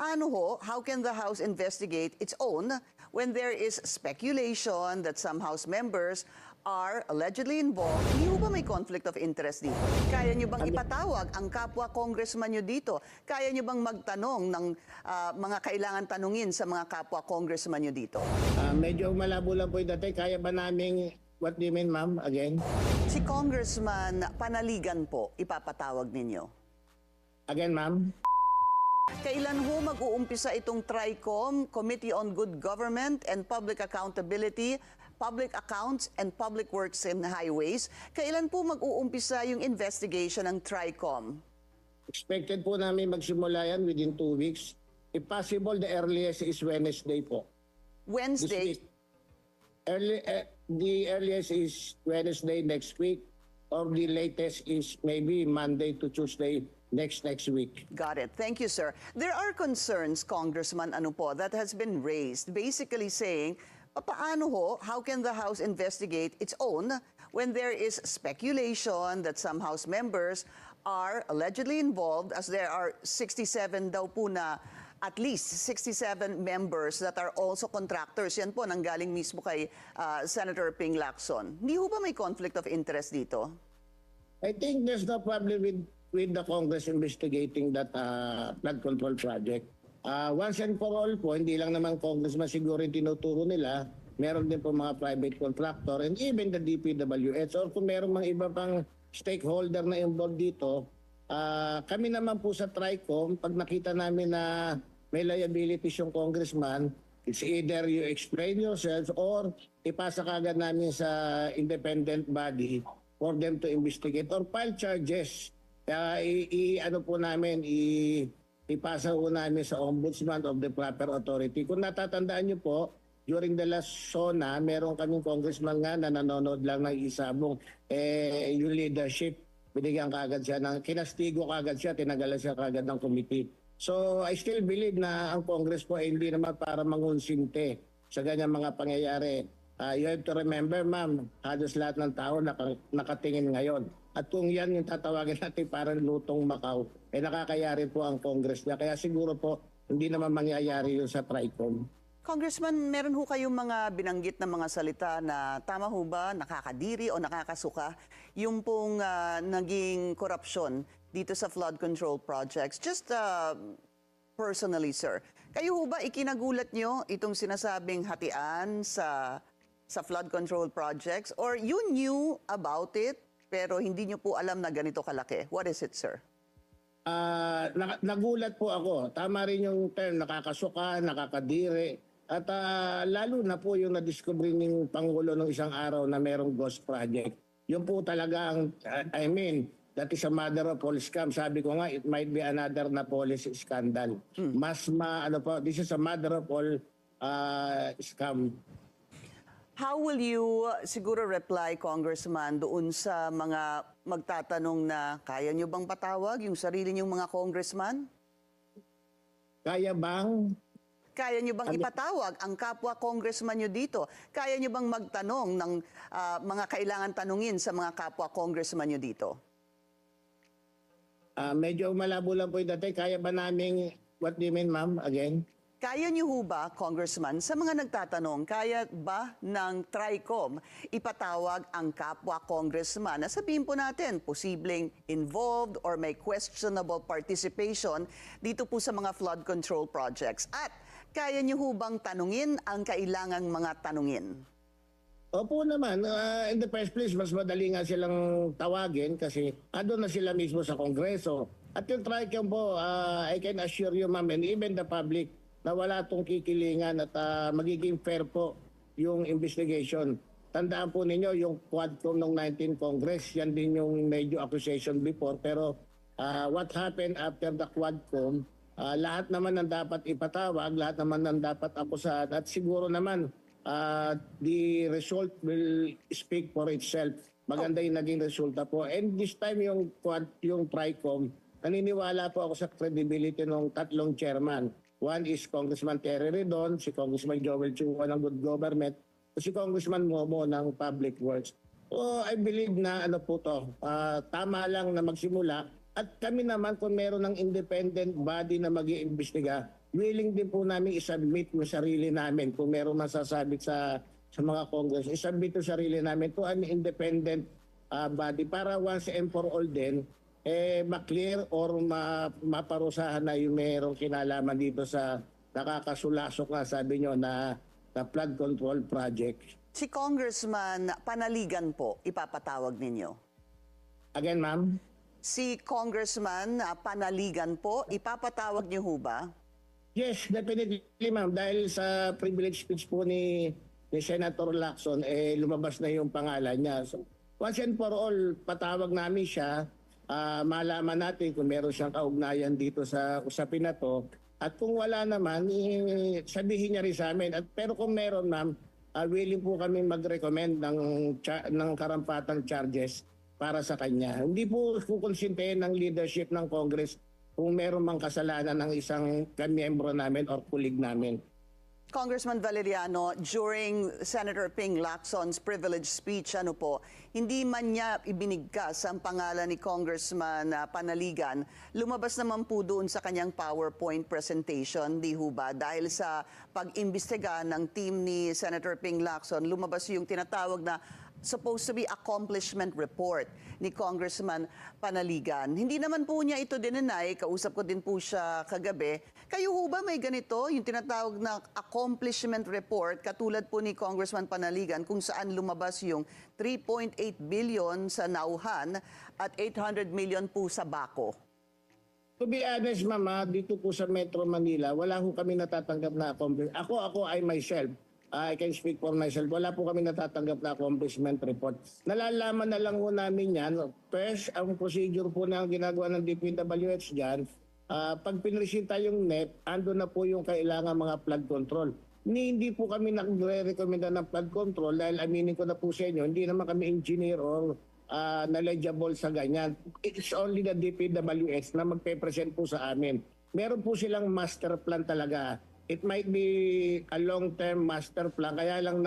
Papaano ho, how can the House investigate its own when there is speculation that some House members are allegedly involved? Hindi ho ba may conflict of interest dito? Kaya nyo bang ipatawag ang kapwa congressman nyo dito? Kaya nyo bang magtanong ng mga kailangan tanungin sa mga kapwa congressman nyo dito? Medyo malabo lang po yung dati. Kaya ba naming, what do you mean, ma'am, again? Si Congressman Panaligan po, ipapatawag ninyo. Again, ma'am? Kailan ho mag-uumpisa itong TRICOM, Committee on Good Government and Public Accountability, Public Accounts and Public Works and Highways? Kailan po mag-uumpisa yung investigation ng TRICOM? Expected po namin magsimula yan within 2 weeks. If possible, the earliest is Wednesday po. Wednesday? The earliest is Wednesday next week, or the latest is maybe Monday to Tuesday next week. Got it. Thank you, sir. There are concerns, Congressman, that has been raised, basically saying, paano ho, how can the House investigate its own when there is speculation that some House members are allegedly involved, as there are 67 daw po na, at least 67 members that are also contractors. Yan po, nanggaling mismo kay Senator Ping Lacson. Hindi ho ba may conflict of interest dito? I think there's no problem with the Congress investigating that flood control project. Once and for all po, hindi lang naman Congressman siguro yung tinuturo nila, meron din po mga private contractor and even the DPWH, or kung meron mga iba pang stakeholder na involved dito, kami naman po sa TRICOM, pag nakita namin na may liabilities yung congressman, it's either you explain yourselves or ipasa kagad namin sa independent body for them to investigate or file charges. Ano po namin, ipasa po namin sa ombudsman of the proper authority. Kung natatandaan nyo po, during the last SONA, meron kaming congressman nga na nanonood lang ng isabong. Yung leadership, binigyan kagad siya kinastigo kagad siya, tinagalan siya kagad ng committee. So I still believe na ang Congress po ay hindi naman para mangonsinte sa ganyang mga pangyayari. You have to remember, ma'am, halos lahat ng tao nakatingin ngayon. At kung yan yung tatawagin natin parang lutong Macau, nakakayari po ang Congress niya. Kaya siguro po, hindi naman mangyayari yun sa TRICOM. Congressman, meron ho kayong mga binanggit na mga salita na tama ho ba, nakakadiri o nakakasuka yung pong naging korupsyon dito sa flood control projects? Just personally, sir, kayo ho ba ikinagulat nyo itong sinasabing hatian sa flood control projects, or you knew about it pero hindi nyo po alam na ganito kalaki? What is it, sir? Nagulat po ako. Tama rin yung term, nakakasuka, nakakadiri. At lalo na po yung na-discover ng Pangulo ng isang araw na merong ghost project. Yun po talaga ang, that is a mother of all scam. Sabi ko nga, it might be another na policy scandal. This is a mother of all scam. How will you siguro reply, Congressman, doon sa mga magtatanong na kaya nyo bang patawag yung sarili nyong mga congressman? Kaya bang? Kaya nyo bang ipatawag ang kapwa congressman nyo dito? Kaya nyo bang magtanong ng mga kailangan tanungin sa mga kapwa congressman nyo dito? Medyo malabo lang po yung dati. Kaya ba naming, what do you mean, ma'am, again? Kaya niyo ho ba, Congressman, sa mga nagtatanong, kaya ba ng TRICOM ipatawag ang kapwa congressman na sabihin po natin, posibleng involved or may questionable participation dito po sa mga flood control projects? At kaya niyo ho bang tanungin ang kailangang mga tanungin? Opo naman. In the first place, mas madali nga silang tawagin kasi andun na sila mismo sa Kongreso. At yung TRICOM po, I can assure you, ma'am, and even the public, na wala itong kikilingan at magiging fair po yung investigation. Tandaan po ninyo yung Quadcom ng 19 Congress, yan din yung major accusation before. Pero what happened after the Quadcom, lahat naman ang dapat ipatawag, lahat naman ang dapat akusahan. At siguro naman, the result will speak for itself. Maganda yung naging resulta po. And this time yung TRICOM, naniniwala po ako sa credibility ng tatlong chairman. One is Congressman Terry Redon, si Congressman Joel Chua ng Good Government, at si Congressman Momo ng Public Works. So I believe na tama lang na magsimula At kami naman kung meron ng independent body na mag-iimbestiga, willing din po namin isubmit yung sarili namin kung meron masasabit sa mga Congress, isubmit yung sarili namin to an independent body para once and for all din, ma-clear or maparusahan na yung merong kinalaman dito sa nakakasulasok nga sabi nyo na flood control project. Si Congressman Panaligan po, ipapatawag ninyo. Again, ma'am? Si Congressman Panaligan po, ipapatawag niyo ho ba? Yes, definitely, ma'am. Dahil sa privilege speech po ni Senator Lacson, lumabas na yung pangalan niya. So, once and for all, patawag namin siya. Malaman natin kung meron siyang kaugnayan dito sa usapin na to. At kung wala naman, sabihin niya rin sa amin. Pero kung meron, ma'am, willing po kami mag-recommend ng karampatang charges para sa kanya. Hindi po kukonsintihin ng leadership ng Congress kung meron mang kasalanan ng isang kamiyembro namin or kulig namin. Congressman Valeriano, during Senator Ping Lacson's privilege speech, hindi man niya ibinigkas ang pangalan ni Congressman Panaligan, lumabas naman po doon sa kanyang PowerPoint presentation, di ho ba? Dahil sa pag-imbestiga ng team ni Senator Ping Lacson, lumabas yung tinatawag na supposed to be accomplishment report ni Congressman Panaligan. Hindi naman po niya ito dinenay, kausap ko din po siya kagabi. Kayo ho ba may ganito, yung tinatawag na accomplishment report, katulad po ni Congressman Panaligan, kung saan lumabas yung 3.8 billion sa Nauhan at 800 million po sa Baco? To be honest, mama, dito po sa Metro Manila, wala ho kami natatanggap na accomplishment. Ako I myself, I can speak for myself. Wala po kami natatanggap na accomplishment report. Nalalaman na lang po namin yan. First, ang procedure po na ginagawa ng DPWH dyan, pag pinresenta yung NEP, ando na po yung kailangan mga flood control. Hindi po kami nagre-recommenda ng flood control dahil aminin ko na po sa inyo, hindi naman kami engineer or knowledgeable sa ganyan. It's only the DPWH na magpe-present po sa amin. Meron po silang master plan talaga. It might be a long-term master plan, kaya lang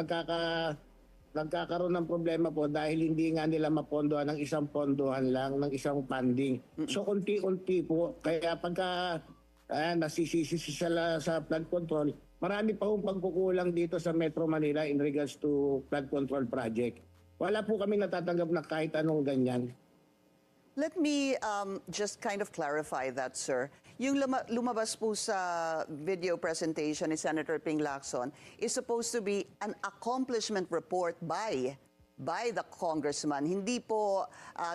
nagkakaroon ng problema po dahil hindi nga nila mapondohan ng isang pondohan lang, ng isang funding. So unti-unti po, kaya pagka nasisisi sa flood control, marami pa pong pagkukulang dito sa Metro Manila in regards to flood control project. Wala po kami natatanggap na kahit anong ganyan. Let me just kind of clarify that, sir. Yung lumabas po sa video presentation ni Senator Ping Lacson is supposed to be an accomplishment report by the congressman. Hindi po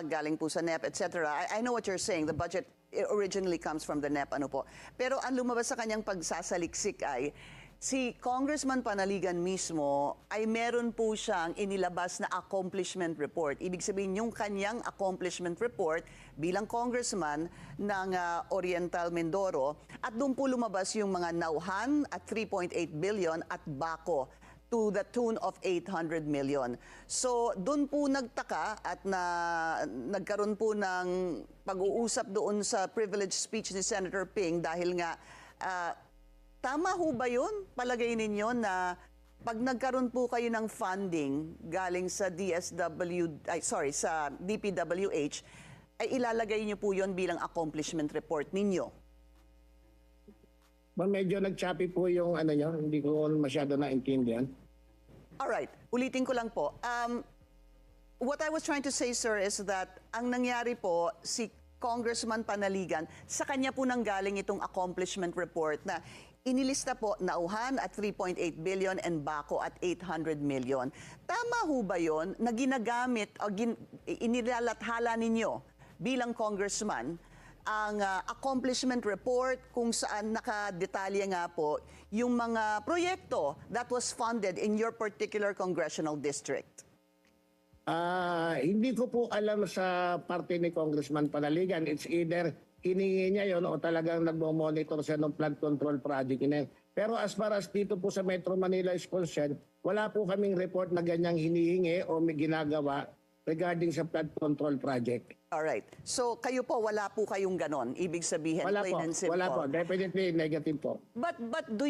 galing po sa NEP, etc. I know what you're saying. The budget originally comes from the NEP, Pero ang lumabas sa kanyang pagsasaliksik ay si Congressman Panaligan mismo ay meron po siyang inilabas na accomplishment report. Ibig sabihin, yung kanyang accomplishment report bilang congressman ng Oriental Mindoro, at doon po lumabas yung mga Nauhan at 3.8 billion at Baco to the tune of 800 million. So doon po nagtaka at nagkaroon po ng pag-uusap doon sa privilege speech ni Senator Ping dahil nga tama ho ba yun? Palagay ninyo na pag nagkaroon po kayo ng funding galing sa sa DPWH, ay ilalagay niyo po yun bilang accomplishment report ninyo? Medyo nag-choppy po yung hindi ko masyado naintindihan. Alright, ulitin ko lang po. What I was trying to say, sir, is that ang nangyari po, si Congressman Panaligan, sa kanya po nanggaling itong accomplishment report na inilista po Nauhan at 3.8 billion and Baco at 800 million. Tama ho ba yun na ginagamit o inilalathala ninyo bilang congressman ang accomplishment report kung saan nakadetalye nga po yung mga proyekto that was funded in your particular congressional district? Hindi ko po alam sa parte ni Congressman Panaligan. It's either hiningi niya yon o talagang nagmo-monitor siya ng flood control project niya. Pero as far as dito po sa Metro Manila is concerned, wala po kaming report na ganyang hinihingi o may ginagawa regarding sa flood control project. Alright. So kayo po, wala po kayong ganon? Ibig sabihin, Wala plain po, and simple. wala po. Definitely negative po. But do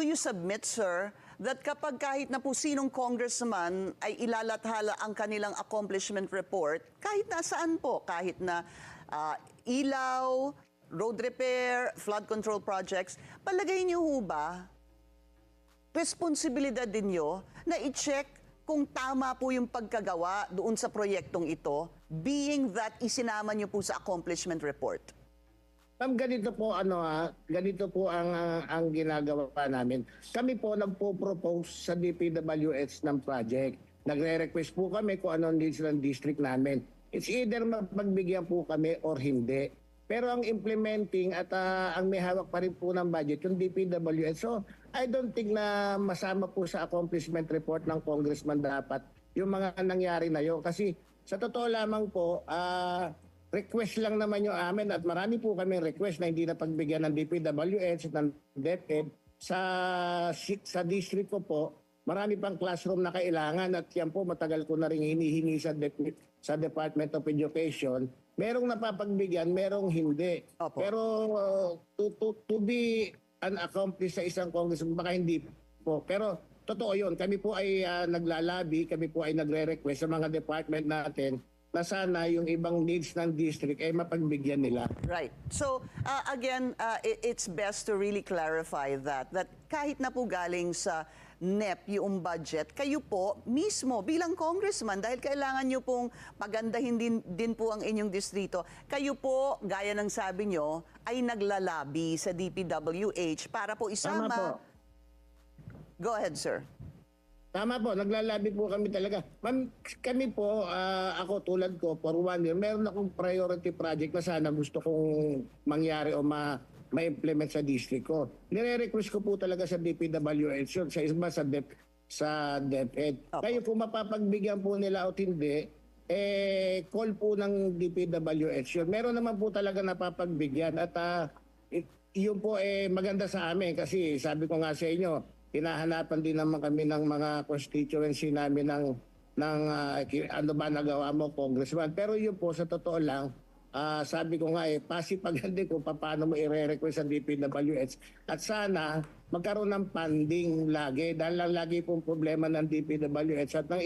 you submit, sir, that kapag kahit na po sinong congressman ay ilalathala ang kanilang accomplishment report, kahit nasaan po, kahit na ilaw, road repair, flood control projects. Palagay niyo ho ba, responsibilidad din niyo na i-check kung tama po yung pagkagawa doon sa proyektong ito, being that isinama niyo po sa accomplishment report? Ma'am, ganito po ganito po ang ginagawa namin. Kami po nagpo-propose sa DPWH ng project. Nagre-request po kami kung ano ang needs ng district namin. It's either mapagbigyan po kami or hindi. Pero ang implementing at ang may hawak pa rin po ng budget, yung DPWH. So, I don't think na masama po sa accomplishment report ng congressman dapat yung mga nangyari na yun. Kasi sa totoo lamang po, request lang naman yung amin at marami po kami request na hindi na pagbigyan ng DPWH at ng DepEd. Sa district ko po, marami pang classroom na kailangan at yan po matagal ko na rin hinihingi sa Department of Education. Merong napapagbigyan, merong hindi. Opo. Pero to be an accomplice sa isang congressman, baka hindi po. Pero totoo yun. Kami po ay naglalabi, kami po ay nagre-request sa mga department natin na sana yung ibang needs ng district ay mapagbigyan nila. Right. So, again, it's best to really clarify that kahit na po galing sa NEP yung budget, kayo po mismo bilang congressman, dahil kailangan nyo pong pagandahin din po ang inyong distrito, kayo po, gaya ng sabi nyo, ay naglalabi sa DPWH para po isama. Tama po. Go ahead, sir. Tama po, naglalabi po kami talaga. Ma'am, kami po, ako tulad ko, for 1 year, meron akong priority project na sana gusto kong mangyari o ma-implement sa district ko. Nire-request ko po talaga sa DPWH yun, sa iba sa DepEd. Kayo kung mapapagbigyan po nila o hindi, call po ng DPWH yun. Meron naman po talaga napapagbigyan at yun po maganda sa amin kasi sabi ko nga sa inyo, hinahanapan din naman kami ng mga constituency namin ng ano ba nagawa mo, Congressman. Pero yun po, sa totoo lang, sabi ko nga pasipagandi ko paano mo i-request sa DPWH at sana magkaroon ng funding lagi dahil lang lagi pong problema ng DPWH at ng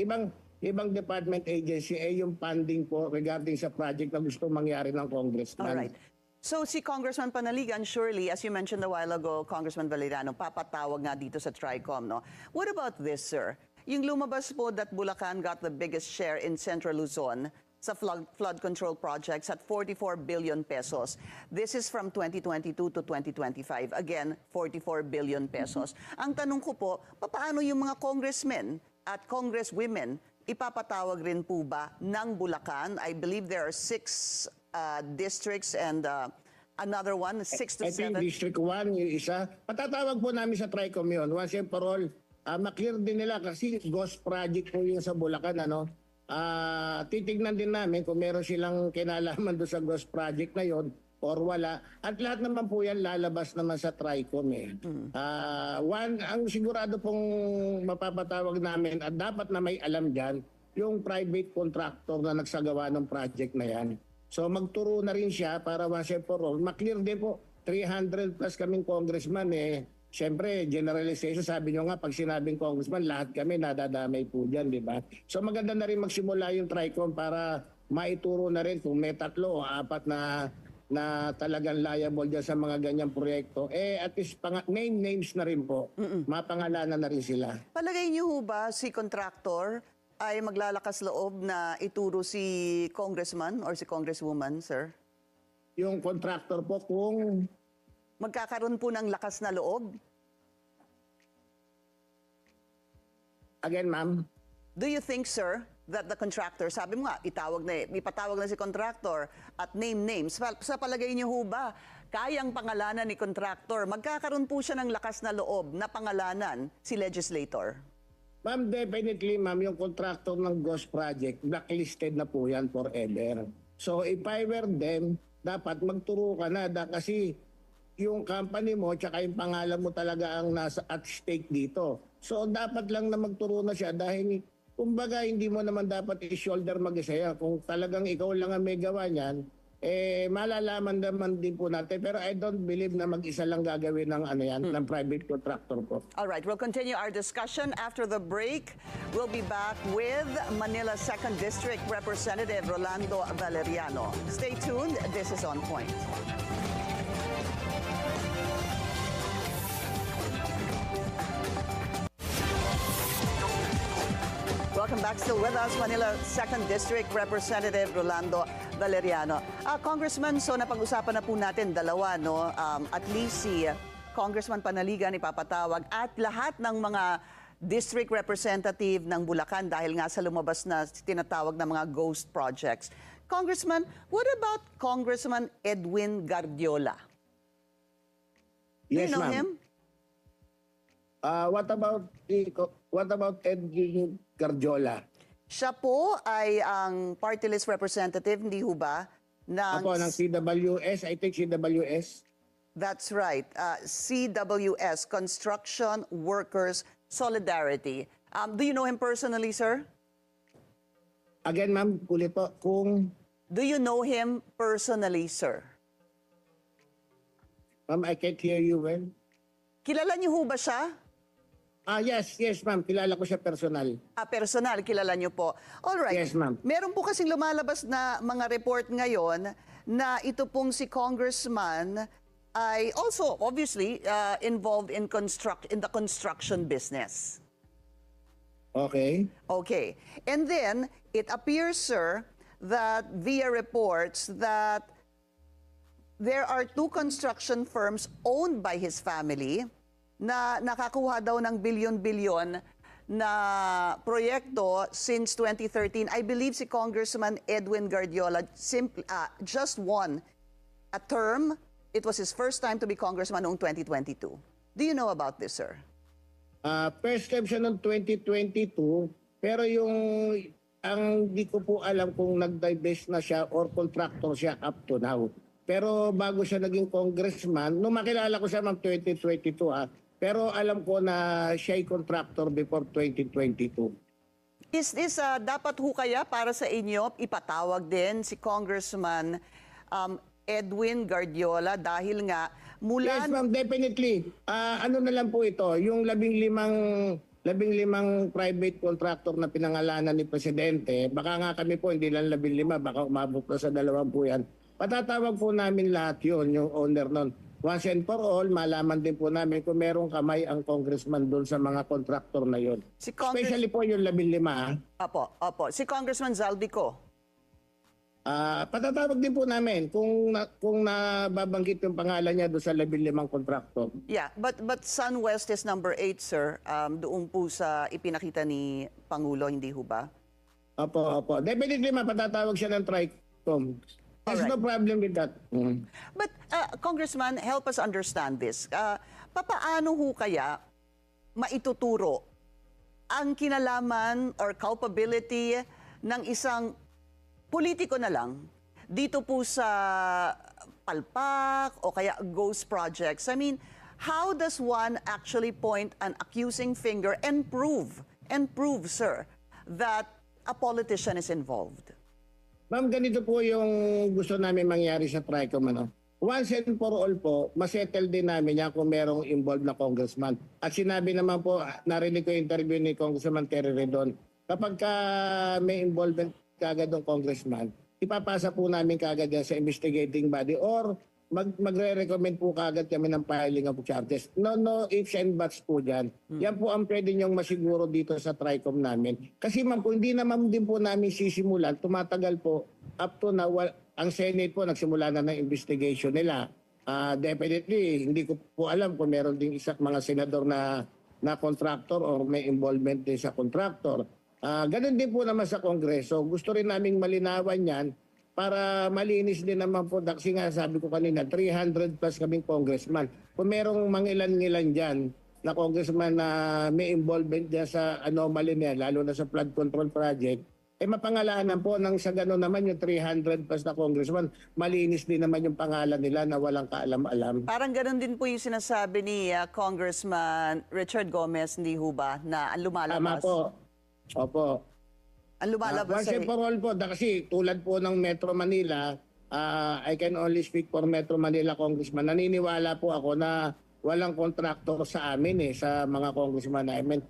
ibang department agency yung funding po regarding sa project na gusto mangyari ng congressman. Alright. So si Congressman Panaligan, surely, as you mentioned a while ago, Congressman Valeriano, papatawag nga dito sa TRICOM, no? What about this, sir? Yung lumabas po that Bulacan got the biggest share in Central Luzon sa flood control projects at 44 billion pesos. This is from 2022 to 2025. Again, 44 billion pesos. Ang tanong ko po, paano yung mga congressmen at congresswomen ipapatawag rin po ba ng Bulacan? I believe there are 6 districts and another one, 6 to 7. I think District 1, yung isa. Patatawag po namin sa TRICOM yun. Once and for all, maklear din nila kasi ghost project po yung sa Bulacan, ano? Titignan din namin kung meron silang kinalaman doon sa ghost project na yon or wala. At lahat naman po yan lalabas naman sa TRICOM ang sigurado pong mapapatawag namin at dapat na may alam dyan, yung private contractor na nagsagawa ng project na yan. So magturo na rin siya para once and for all. Maklear din po, 300 plus kaming congressman Siyempre, generalization, sabi nyo nga, pag sinabing congressman, lahat kami nadadamay po dyan, di ba? So maganda na rin magsimula yung TRICOM para maituro na rin kung may 3 o 4 na talagang liable dyan sa mga ganyang proyekto. At least name names na rin po. Mapangalanan na rin sila. Palagay niyo ho ba si contractor ay maglalakas loob na ituro si congressman or si congresswoman, sir? Yung contractor po kung magkakaroon po ng lakas na loob? Again, ma'am? Do you think, sir, that the contractor, sabi mo nga, ipatawag na si contractor at name names. Sa palagay niyo ho ba, kayang pangalanan ni contractor, magkakaroon po siya ng lakas na loob na pangalanan si legislator? Ma'am, definitely, ma'am, yung contractor ng ghost project, blacklisted na po yan forever. So, if I were them, dapat magturo ka na kasi yung company mo tsaka yung pangalan mo talaga ang nasa at stake dito. So, dapat lang na magturo na siya dahil kumbaga hindi mo naman dapat i-shoulder mag-isa yan. Kung talagang ikaw lang ang may gawa niyan, malalaman naman din po natin. Pero I don't believe na mag-isa lang gagawin ng ng private contractor po. All right, we'll continue our discussion after the break. We'll be back with Manila 2nd District Representative Rolando Valeriano. Stay tuned. This is On Point. Welcome back. Still with us, Manila 2nd District Representative Rolando Valeriano. Congressman, so napag-usapan na po natin dalawa, no? At least si Congressman Panaligan ipapatawag at lahat ng mga district representative ng Bulacan dahil nga sa lumabas na tinatawag na mga ghost projects. Congressman, what about Congressman Edwin Guardiola? Do you Yes, know ma'am. him? What about Edwin Guardiola? Siya po ay ang party list representative, hindi ho ba? Ng CWS, I think CWS. That's right. CWS, Construction Workers Solidarity. Do you know him personally, sir? Again, ma'am, kulit po, Do you know him personally, sir? ma'am, I can't hear you well. Kilala niyo ho ba siya? Yes, ma'am. Kilala ko siya personal. Personal, kilala niyo po. All right. Yes, ma'am. Meron po kasing lumalabas na mga report ngayon na ito pong si Congressman ay also obviously involved in the construction business. Okay. Okay. And then it appears, sir, that via reports that there are 2 construction firms owned by his family na nakakuha daw ng bilyon-bilyon na proyekto since 2013. I believe si Congressman Edwin Guardiola just won a term. It was his first time to be congressman noong 2022. Do you know about this, sir? First time siya noong 2022, pero ang di ko po alam kung nag-divest na siya or contractor siya up to now. Pero bago siya naging congressman, nung makilala ko siya 2022 pero alam ko na siya ay contractor before 2022. Is this dapat ho kaya para sa inyo ipatawag din si Congressman Edwin Guardiola dahil nga mula... Yes, ma'am, definitely. Ano na lang po ito, yung 15 private contractor na pinangalanan ni Presidente, baka nga kami po hindi lang 15, baka umabot na sa 20 yan. Patatawag po namin lahat yun, yung owner nun. Once and for all, malaman din po namin kung merong kamay ang congressman doon sa mga contractor na yun. Especially po yung 15. Opo. Si Congressman Zaldico. Patatawag din po namin kung nababanggit yung pangalan niya doon sa 15 contractor. Yeah, but SunWest is number 8, sir. Doon po sa ipinakita ni Pangulo, hindi ho ba? Opo. Definitely mapatatawag siya ng TRICOM. There's no problem with that. But, Congressman, help us understand this. Papaano ho kaya maituturo ang kinalaman or culpability ng isang politiko na lang dito po sa palpak o kaya ghost projects? I mean, how does one actually point an accusing finger and prove, sir, that a politician is involved? Ma'am, ganito po yung gusto namin mangyari sa TRICOM. Once and for all po, masettle din namin yan kung merong involved na congressman. At sinabi naman po, narinig ko yung interview ni Congressman Terry Redon, kapag may involvement kagad ng congressman, ipapasa po namin kagad yan sa investigating body or magre-recommend po kagad kami ng filing of charges. No ifs and buts po dyan. Yan po ang pwede niyong masiguro dito sa TRICOM namin. Kasi ma'am, kung hindi naman din po namin sisimulan, tumatagal po up to now, ang Senate po nagsimula na ng investigation nila. Definitely, hindi ko po alam kung meron ding mga senador na contractor or may involvement din sa contractor. Ganun din po naman sa Kongreso. Gusto rin naming malinawan yan para malinis din naman po. Kasi nga sabi ko kanina, 300 plus kaming congressman. Kung merong mangilan-ngilan dyan na congressman na may involvement dyan sa anomaly niya, lalo na sa flood control project, mapangalanan po nang sa gano'n naman yung 300 plus na congressman, malinis din naman yung pangalan nila na walang kaalam-alam. Parang gano'n din po yung sinasabi ni Congressman Richard Gomez, hindi ho ba, na ang lumalabas? Tama po. Opo. Ang lumalabas Once and for all po, kasi tulad po ng Metro Manila, I can only speak for Metro Manila Congressman. Naniniwala po ako na walang kontraktor sa amin sa mga congressman namin.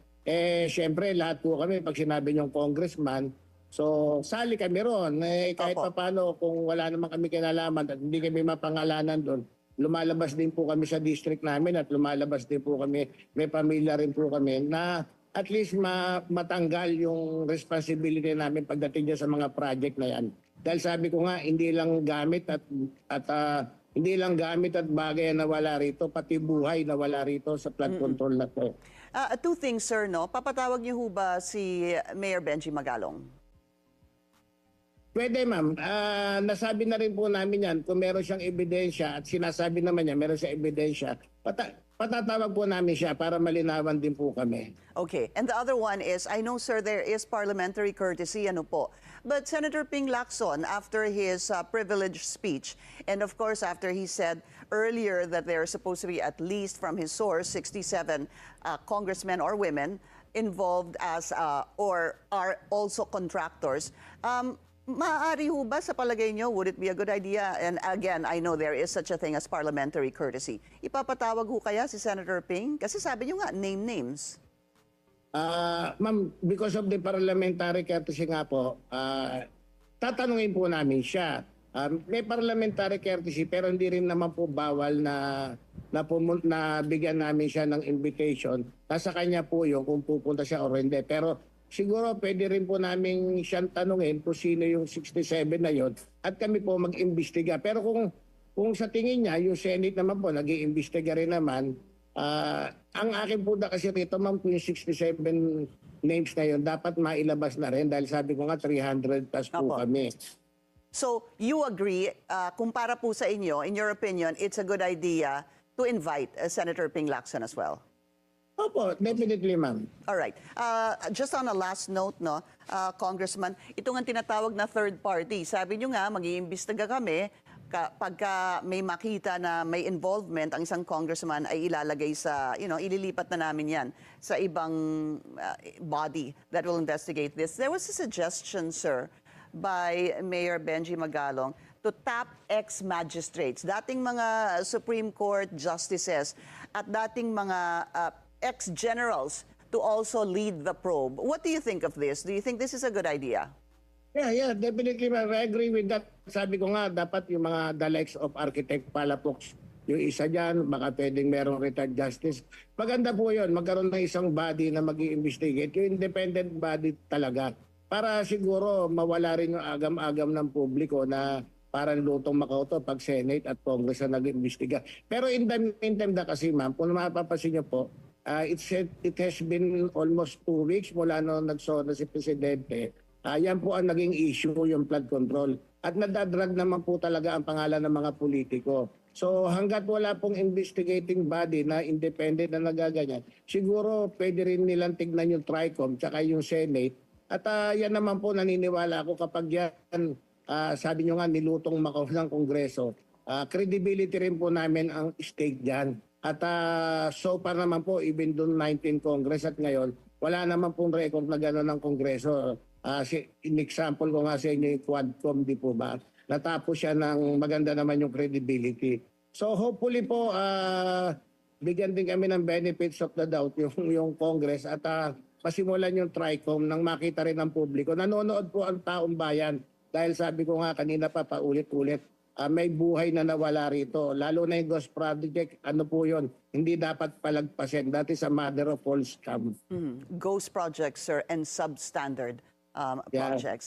Siyempre, lahat po kami, pag sinabi niyong congressman, so sali kami ron. Kahit Opo. paano, kung wala naman kami kinalaman at hindi kami mapangalanan doon, lumalabas din po kami sa district namin at lumalabas din po kami, may pamilya rin po kami na at least matanggal yung responsibility namin pagdating dyan sa mga project na yan. Dahil sabi ko nga, hindi lang gamit at hindi lang gamit at bagay na wala rito, pati buhay na wala rito sa flood control na to. Two things, sir, no? Papatawag niyo ho ba si Mayor Benji Magalong? Pwede, ma'am. Nasabi na rin po namin yan kung meron siyang ebidensya at sinasabi naman niya meron siyang ebidensya, patatawag po namin siya para malinawan din po kami. Okay. And the other one is, I know, sir, there is parliamentary courtesy, ano po. But Senator Ping Lacson, after his privileged speech, and of course, after he said earlier that there are supposed to be, at least from his source, 67 congressmen or women involved as or are also contractors. Maaari ho ba sa palagay nyo, would it be a good idea? And again, I know there is such a thing as parliamentary courtesy. Ipapatawag ho kaya si Senator Ping? Kasi sabi nyo nga, name names. Ma'am, because of the parliamentary courtesy nga po, tatanungin po namin siya. May parliamentary courtesy pero hindi rin naman po bawal na bigyan namin siya ng invitation. Nasa kanya po yun kung pupunta siya o hindi. Pero siguro pwede rin po namin siyang tanungin kung sino yung 67 na yon at kami po mag-imbestiga. Pero kung sa tingin niya, yung Senate naman po, nag-iimbestiga rin naman, ang akin po na kasi rito, ma'am, kung yung 67 names na yun, dapat mailabas na rin dahil sabi ko nga 300 plus po Apo. kami. So, you agree, kung para po sa inyo, in your opinion, it's a good idea to invite Senator Ping Lacson as well? Opo, definitely, ma'am. All right. Just on a last note, no, Congressman, ito nga tinatawag na third party. Sabi nyo nga, mag-iimbestiga kami pagka may makita na may involvement ang isang congressman ay ilalagay sa, ililipat na namin yan sa ibang body that will investigate this. There was a suggestion, sir, by Mayor Benji Magalong to tap ex-magistrates, dating mga Supreme Court justices at dating mga ex-generals to also lead the probe. What do you think of this? Do you think this is a good idea? Yeah, definitely, ma'am. I agree with that. Sabi ko nga, dapat yung mga the likes of Architect Palafox, yung isa dyan, baka pwedeng merong retired justice. Maganda po yun, magkaroon ng isang body na mag-i-investigate, yung independent body talaga. Para siguro mawala rin yung agam-agam ng publiko na parang lutong makauto pag Senate at Congress na nag-imbestiga. Pero in the meantime na kasi, ma'am, kung mapapansin niyo po, it has been almost 2 weeks mula noong nagsono si Presidente. Yan po ang naging issue, yung flood control. At nadadrag naman po talaga ang pangalan ng mga politiko. So hanggat wala pong investigating body na independent na nagaganyan, siguro pwede rin nilang tignan yung TRICOM tsaka yung Senate. At yan naman po naniniwala ako kapag yan, sabi nyo nga, nilutong Macau ng Kongreso, credibility rin po namin ang stake dyan. At so far naman po, even doon 19 Congress at ngayon, wala naman pong record na gano'n ng Kongreso. In example ko nga sa inyo yung Quadcom, di po ba? Natapos siya ng maganda naman yung credibility. So hopefully po, bigyan din kami ng benefits of the doubt yung Congress at pasimulan yung TRICOM nang makita rin ng publiko. Nanonood po ang taong bayan dahil sabi ko nga kanina pa paulit-ulit, may buhay na nawala rito. Lalo na yung Ghost Project, ano po yun? Hindi dapat palagpasin. That is a mother of all scam. Ghost projects, sir, and substandard projects.